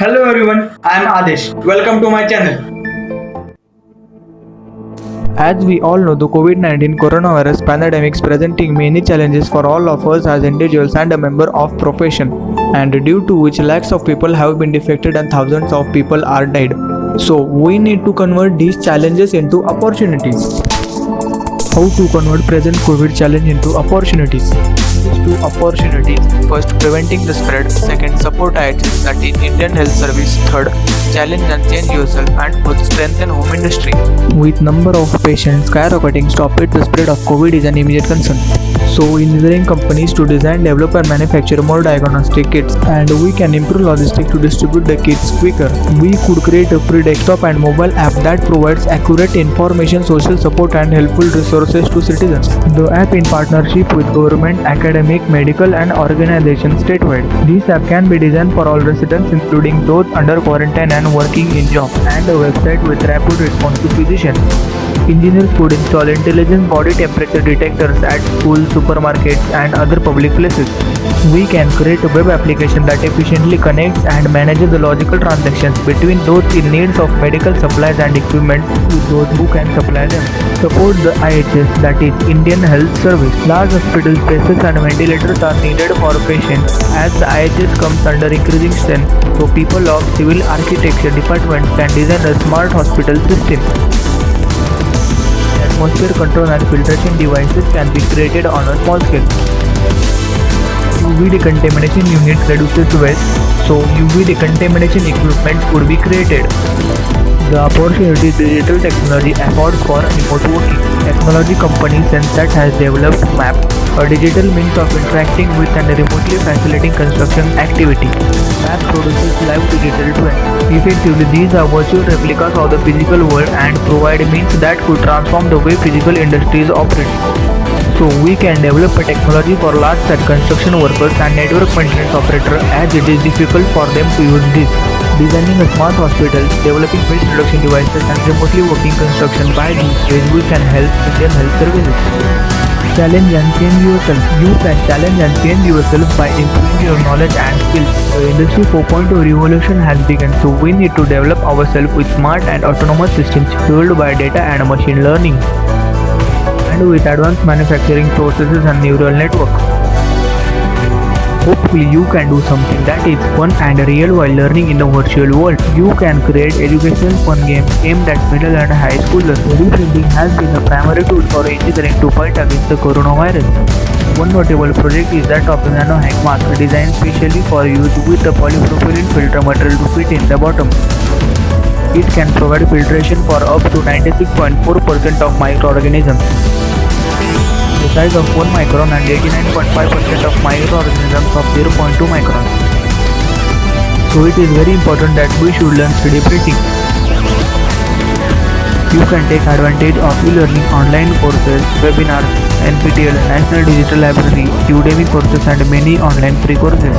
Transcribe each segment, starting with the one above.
Hello everyone, I am Adesh. Welcome to my channel. As we all know, the COVID-19 coronavirus pandemic is presenting many challenges for all of us as individuals and a member of profession, and due to which lakhs of people have been defected and thousands of people are died. So we need to convert these challenges into opportunities. How to convert present COVID challenge into opportunities? These two opportunities: first, preventing the spread; second, support IHS, that is Indian Health Service; third, challenge and change yourself; and fourth, strengthen home industry. With number of patients skyrocketing, stop it the spread of COVID is an immediate concern. So, engineering companies to design, develop and manufacture more diagnostic kits, and we can improve logistics to distribute the kits quicker. We could create a free desktop and mobile app that provides accurate information, social support and helpful resources to citizens. The app in partnership with government, academic, medical and organizations statewide. This app can be designed for all residents including those under quarantine and working in job, and a website with rapid response to physicians. Engineers could install intelligent body temperature detectors at schools, supermarkets and other public places. We can create a web application that efficiently connects and manages the logical transactions between those in need of medical supplies and equipment with those who can supply them. Support the IHS, that is Indian Health Service. Large hospital spaces and ventilators are needed for patients as the IHS comes under increasing strength, so people of civil architecture departments can design a smart hospital system. Atmosphere control and filtration devices can be created on a small scale. UV decontamination unit reduces waste, so UV decontamination equipment could be created. The opportunity digital technology affords for remote working. Technology company Sensat has developed MAP, a digital means of interacting with and remotely facilitating construction activity. MAP produces live digital twins. Effectively, these are virtual replicas of the physical world and provide means that could transform the way physical industries operate. So we can develop a technology for large-scale construction workers and network maintenance operators as it is difficult for them to use this. Designing a smart hospital, developing waste reduction devices and remotely working construction. By these ways we can help Indian health services. Challenge and change yourself. You can challenge and change yourself by improving your knowledge and skills. The Industry 4.0 revolution has begun, so we need to develop ourselves with smart and autonomous systems fueled by data and machine learning, and with advanced manufacturing processes and neural network. Hopefully you can do something that is fun and real while learning in the virtual world. You can create educational fun games aimed at middle and high schoolers. 3D printing has been a primary tool for engineering to fight against the coronavirus. One notable project is that of the nano hack mask designed specially for use with a polypropylene filter material to fit in the bottom. It can provide filtration for up to 96.4% of microorganisms. The size of 1 micron and 89.5% of microorganisms of 0.2 micron. So it is very important that we should learn 3D printing. You can take advantage of e-learning online courses, webinars, NPTEL, National Digital Library, Udemy courses and many online free courses.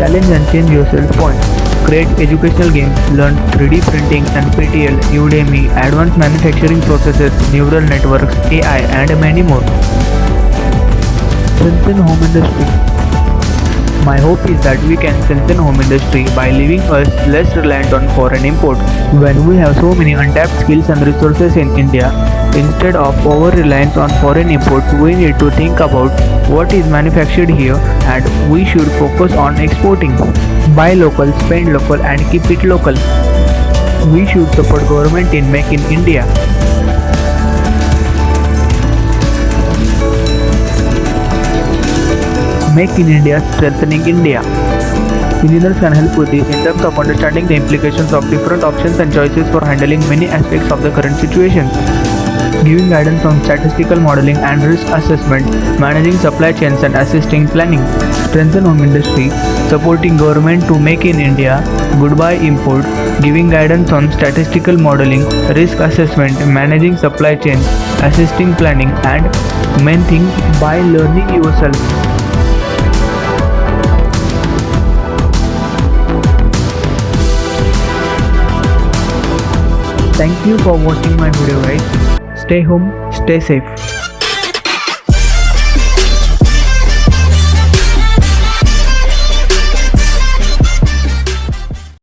Challenge and change yourself points. Create educational games, learn 3D printing, NPTEL, Udemy, advanced manufacturing processes, neural networks, AI and many more. Strengthen home industry. My hope is that we can strengthen home industry by leaving us less reliant on foreign imports. When we have so many untapped skills and resources in India, instead of over-reliance on foreign imports, we need to think about what is manufactured here and we should focus on exporting. Buy local, spend local and keep it local. We should support government in Make in India. Make in India, strengthening India. Engineers can help with this in terms of understanding the implications of different options and choices for handling many aspects of the current situation. Giving guidance on statistical modeling and risk assessment, managing supply chains and assisting planning. Strengthen home industry, supporting government to make in India, goodbye import, giving guidance on statistical modeling, risk assessment, managing supply chains, assisting planning, and main thing, by learning yourself. Thank you for watching my video guys. Stay home, stay safe.